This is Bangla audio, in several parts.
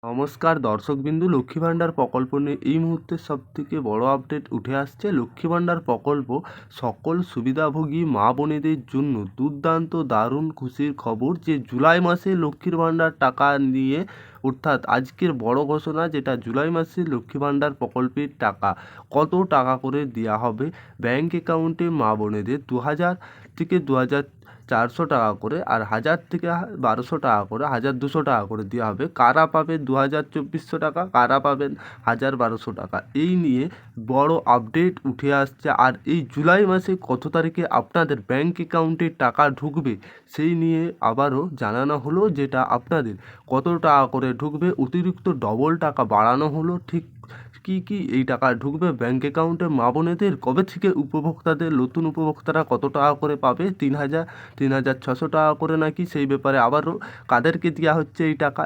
নমস্কার দর্শকবিন্দু, লক্ষ্মী ভাণ্ডার প্রকল্প নিয়ে এই মুহূর্তে সবথেকে বড় আপডেট উঠে আসছে। লক্ষ্মী ভাণ্ডার প্রকল্প সকল সুবিধাভোগী মা বোনেদের জন্য দুর্দান্ত দারুণ খুশির খবর যে জুলাই মাসে লক্ষ্মীর ভাণ্ডার টাকা নিয়ে, অর্থাৎ আজকের বড় ঘোষণা যেটা জুলাই মাসে লক্ষ্মী ভাণ্ডার প্রকল্পের টাকা কত টাকা করে দেওয়া হবে ব্যাঙ্ক অ্যাকাউন্টে মা বোনেদের 2000 থেকে 2400 টাকা করে, আর 1000 থেকে 1200 টাকা করে, 1200 টাকা করে দেওয়া হবে। কারা পাবে 2400 টাকা, কারা পাবেন 1200 টাকা, এই নিয়ে বড় আপডেট উঠে আসছে। আর এই জুলাই মাসে কত তারিখে আপনাদের ব্যাঙ্ক অ্যাকাউন্টে টাকা ঢুকবে সেই নিয়ে আবারও জানানো হলো, যেটা আপনাদের কত টাকা করে ঢুকবে, অতিরিক্ত ডবল টাকা বাড়ানো হলো। ঠিক কি এই টাকা ঢুকবে ব্যাঙ্ক অ্যাকাউন্টে মা বোনেদের, কবে থেকে উপভোক্তাদের, নতুন উপভোক্তারা কত টাকা করে পাবে, 3600 টাকা করে নাকি, সেই ব্যাপারে আবারও কাদেরকে দেওয়া হচ্ছে এই টাকা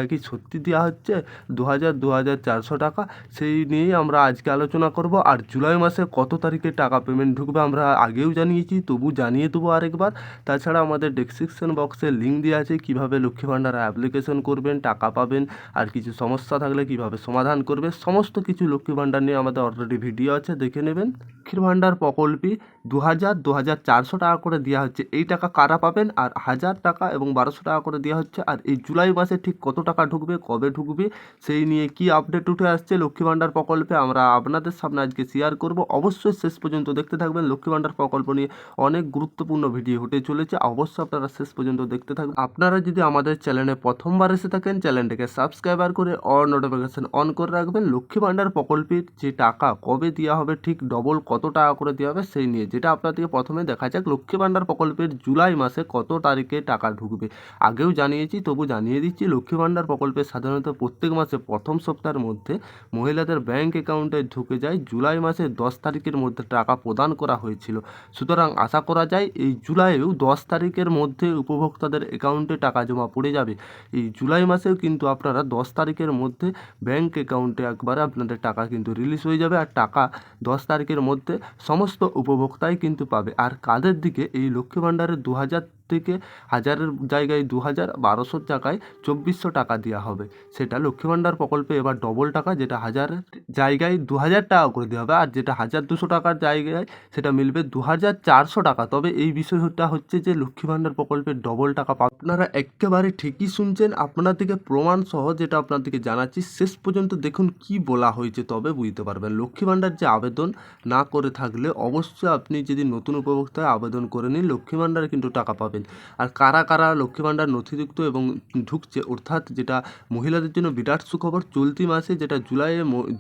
কি সত্যি দেওয়া হচ্ছে 2400 টাকা, সেই নিয়েই আমরা আজকে আলোচনা করব। আর জুলাই মাসে কত তারিখে টাকা পেমেন্ট ঢুকবে আমরা আগেও জানিয়েছি, তবু জানিয়ে দেবো আরেকবার। তাছাড়া আমাদের ডেসক্রিপশন বক্সে লিঙ্ক দেওয়া আছে কীভাবে লক্ষ্মী ভাণ্ডার অ্যাপ্লিকেশন করবেন, টাকা পাবেন, আর কিছু সমস্যা থাকলে কীভাবে সমাধান করবে, সমস্ত কিছু লক্ষ্মী ভাণ্ডার নিয়ে আমাদের অলরেডি ভিডিও আছে, দেখে নেবেন। লক্ষ্মীর ভাণ্ডার প্রকল্পে 2400 টাকা করে দেওয়া হচ্ছে, এই টাকা কারা পাবেন, আর 1000 টাকা এবং 1200 টাকা করে দেওয়া হচ্ছে। আর এই জুলাই মাসে ঠিক কত টাকা ঢুকবে, কবে ঢুকবে, সেই নিয়ে কি আপডেট উঠে আসছে লক্ষ্মী ভাণ্ডার প্রকল্পে আমরা আপনাদের সামনে আজকে শেয়ার করব। অবশ্যই শেষ পর্যন্ত দেখতে থাকবেন। লক্ষ্মী ভাণ্ডার প্রকল্প নিয়ে অনেক গুরুত্বপূর্ণ ভিডিও হতে চলেছে, অবশ্যই আপনারা শেষ পর্যন্ত দেখতে থাকবেন। আপনারা যদি আমাদের চ্যানেলে প্রথমবার এসে থাকেন, চ্যানেলটাকে সাবস্ক্রাইবার করে অল নোটিফিকেশন অন করে রাখবেন। লক্ষ্মী ভাণ্ডার প্রকল্পের যে টাকা কবে দেওয়া হবে, ঠিক ডবল কত টাকা করে দেওয়া হবে সেই নিয়ে, যেটা আপনাদেরকে প্রথমে দেখা যাক লক্ষ্মী ভাণ্ডার প্রকল্পের জুলাই মাসে কত তারিখে টাকা ঢুকবে। আগেও জানিয়েছি, তবু জানিয়ে দিচ্ছি। লক্ষ্মী ভাণ্ডার প্রকল্পে সাধারণত প্রত্যেক মাসে প্রথম সপ্তাহের মধ্যে মহিলাদের ব্যাঙ্ক অ্যাকাউন্টে ঢুকে যায়। জুলাই মাসে 10 তারিখের মধ্যে টাকা প্রদান করা হয়েছিল, সুতরাং আশা করা যায় এই জুলাইয়েও 10 তারিখের মধ্যে উপভোক্তাদের অ্যাকাউন্টে টাকা জমা পড়ে যাবে। এই জুলাই মাসেও কিন্তু আপনারা 10 তারিখের মধ্যে ব্যাঙ্ক অ্যাকাউন্টে একবারে আপনাদের টাকা কিন্তু রিলিজ হয়ে যাবে, আর টাকা 10 তারিখের মধ্যে সমস্ত উপভোক্তাই কিন্তু পাবে। আর কাদের দিকে এই লক্ষ্মী ভাণ্ডারের 2000 থেকে 1000-এর জায়গায় 2000, 1200 জায়গায় 2400 টাকা দেওয়া হবে, সেটা লক্ষ্মী ভাণ্ডার প্রকল্পে এবার ডবল টাকা, যেটা 1000-এর জায়গায় 2000 টাকা করে দেওয়া হবে, আর যেটা 1200 টাকার জায়গায় সেটা মিলবে 2400 টাকা। তবে এই বিষয়টা হচ্ছে যে লক্ষ্মী ভাণ্ডার প্রকল্পের ডবল টাকা আপনারা একেবারে ঠিকই শুনছেন। আপনাদেরকে প্রমাণ সহ যেটা আপনাদেরকে জানাচ্ছি, শেষ পর্যন্ত দেখুন কি বলা হয়েছে, তবে বুঝতে পারবেন। লক্ষ্মী ভাণ্ডার যে আবেদন না করে থাকলে অবশ্যই আপনি যদি নতুন উপভোক্তায় আবেদন করে নিন, লক্ষ্মী ভাণ্ডারে কিন্তু টাকা পাবেন। আর কারা কারা লক্ষ্মী ভাণ্ডার নথিযুক্ত এবং ঢুকছে, অর্থাৎ যেটা মহিলাদের জন্য বিরাট সুখবর, চলতি মাসে যেটা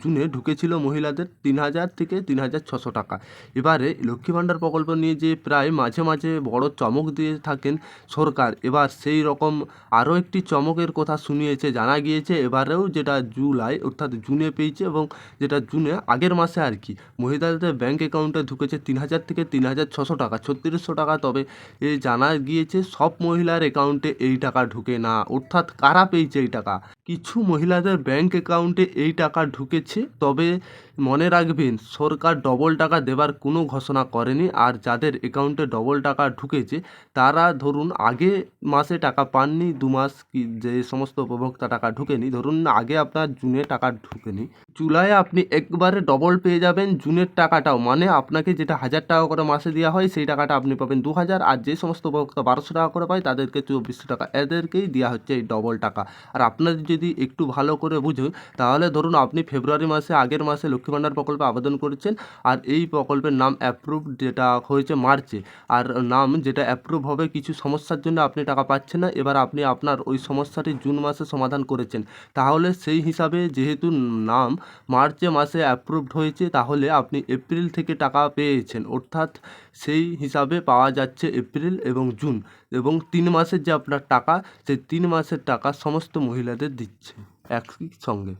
জুনে ঢুকেছিল মহিলাদের 3000 থেকে 3600 টাকা। এবারে লক্ষ্মী ভাণ্ডার প্রকল্প নিয়ে যে প্রায় মাঝে মাঝে বড় চমক দিয়ে থাকেন সরকার, এবার সেই রকম আরও একটি চমকের কথা শুনিয়েছে, জানা গিয়েছে এবারেও যেটা জুলাই অর্থাৎ জুনে পেয়েছে, এবং যেটা জুনে আগের মাসে আর কি মহিলাদের ব্যাঙ্ক অ্যাকাউন্টে ঢুকেছে 3000 থেকে 3600 টাকা, 3600 টাকা। তবে জানা গিয়েছে সব মহিলার অ্যাকাউন্টে এই টাকা ঢুকে না, অর্থাৎ কারা পেয়েছে এই টাকা, কিছু মহিলাদের ব্যাঙ্ক অ্যাকাউন্টে এই টাকা ঢুকেছে। তবে মনে রাখবেন, সরকার ডবল টাকা দেবার কোনো ঘোষণা করেনি। আর যাদের অ্যাকাউন্টে ডবল টাকা ঢুকেছে তারা ধরুন আগে মাসে টাকা পাননি, 2 মাস কি যে সমস্ত উপভোক্তা টাকা ঢুকেনি, ধরুন আগে আপনার জুনে টাকা ঢুকেনি, জুলাইয়ে আপনি একবারে ডবল পেয়ে যাবেন জুনের টাকাটাও, মানে আপনাকে যেটা 1000 টাকা করে মাসে দেওয়া হয় সেই টাকাটা আপনি পাবেন 2000, আর যে সমস্ত উপভোক্তা 1200 টাকা করে পায় তাদেরকে 2400 টাকা, এদেরকেই দেওয়া হচ্ছে এই ডবল টাকা। আর আপনাদের যদি একটু ভালো করে বুঝুন, তাহলে ধরুন আপনি ফেব্রুয়ারি মাসে আগের মাসে লক্ষ্মী ভাণ্ডার প্রকল্পে আবেদন করেছেন, আর এই প্রকল্পের নাম অ্যাপ্রুভ যেটা হয়েছে মার্চে, আর নাম যেটা অ্যাপ্রুভ হবে কিছু সমস্যার জন্য আপনি টাকা পাচ্ছেন না, এবার আপনি আপনার ওই সমস্যাটি জুন মাসে সমাধান করেছেন, তাহলে সেই হিসাবে যেহেতু নাম মার্চে মাসে অ্যাপ্রুভড হয়েছে, তাহলে আপনি এপ্রিল থেকে টাকা পেয়েছেন, অর্থাৎ সেই হিসাবে পাওয়া যাচ্ছে এপ্রিল এবং জুন, এবং 3 মাসের যে আপনার টাকা, সেই 3 মাসের টাকা সমস্ত মহিলাদের দিচ্ছে একই সঙ্গে।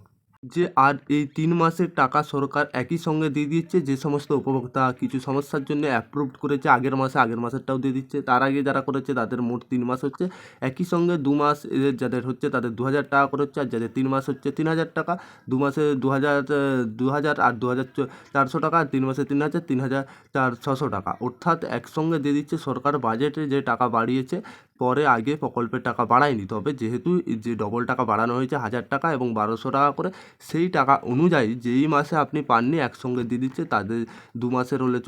আর এই 3 মাসের টাকা সরকার একই সঙ্গে দিয়ে দিচ্ছে, যে সমস্ত উপভোক্তা কিছু সমস্যার জন্য অ্যাপ্রুভড করেছে আগের মাসেরটাও দিয়ে দিচ্ছে, তার আগে যারা করেছে তাদের মোট 3 মাস হচ্ছে, একই সঙ্গে 2 মাস এদের যাদের হচ্ছে তাদের 2000 টাকা করে হচ্ছে, আর যাদের 3 মাস হচ্ছে 3000 টাকা, 2 মাসে 2000 আর 2400 টাকা, আর 3 মাসে 3000, 3600 টাকা, অর্থাৎ একসঙ্গে দিয়ে দিচ্ছে। সরকার বাজেটে যে টাকা বাড়িয়েছে পরে আগে প্রকল্পের টাকা বাড়ায়নি, তবে যেহেতু যে ডবল টাকা বাড়ানো হয়েছে 1000 টাকা এবং 1200 টাকা করে, সেই টাকা অনুযায়ী যেই মাসে আপনি পাননি একসঙ্গে দিয়ে দিচ্ছে। তাদের 2 মাসের হলে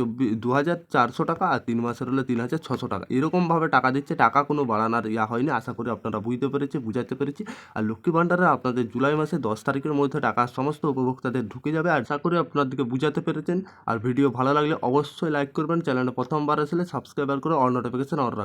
2400 টাকা আর 3 মাসের হলে 3600 টাকা, এরকমভাবে টাকা দিচ্ছে। টাকা কোনো বাড়ানোর হয়নি। আশা করি আপনারা বুঝাতে পেরেছি। আর লক্ষ্মী ভাণ্ডারে আপনাদের জুলাই মাসে 10 তারিখের মধ্যে টাকা সমস্ত উপভোক্তাদের ঢুকে যাবে। আর আশা করি আপনাদেরকে বুঝাতে পেরেছেন। আর ভিডিও ভালো লাগলে অবশ্যই লাইক করবেন, চ্যানেলে প্রথমবার আসলে সাবস্ক্রাইবার করে অল নোটিফিকেশন অন রাখবেন।